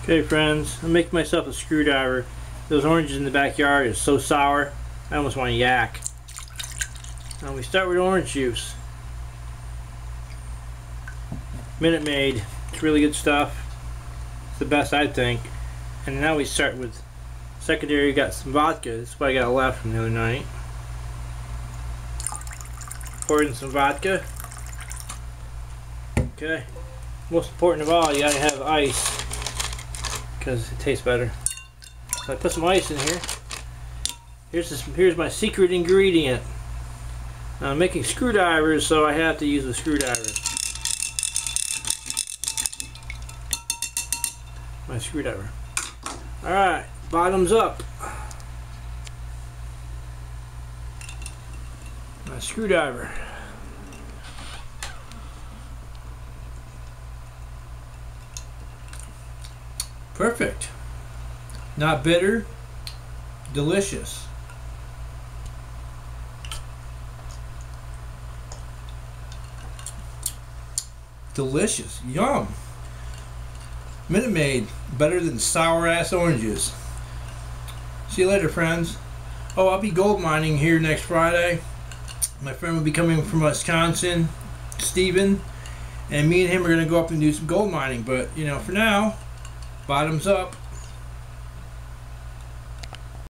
Okay friends, I'm making myself a screwdriver. Those oranges in the backyard is so sour, I almost want to yak. Now we start with orange juice. Minute Maid, it's really good stuff. It's the best I think. And now we start with secondary, got some vodka. This is what I got left from the other night. Pour in some vodka. Okay. Most important of all, you gotta have ice, because it tastes better. So I put some ice in here. Here's my secret ingredient. Now I'm making screwdrivers, so I have to use a screwdriver. My screwdriver. Alright, bottoms up. My screwdriver. Perfect. Not bitter. Delicious. Delicious. Yum. Minute Maid. Better than sour ass oranges. See you later, friends. Oh, I'll be gold mining here next Friday. My friend will be coming from Wisconsin, Steven, and me and him are going to go up and do some gold mining. But, you know, for now, bottoms up.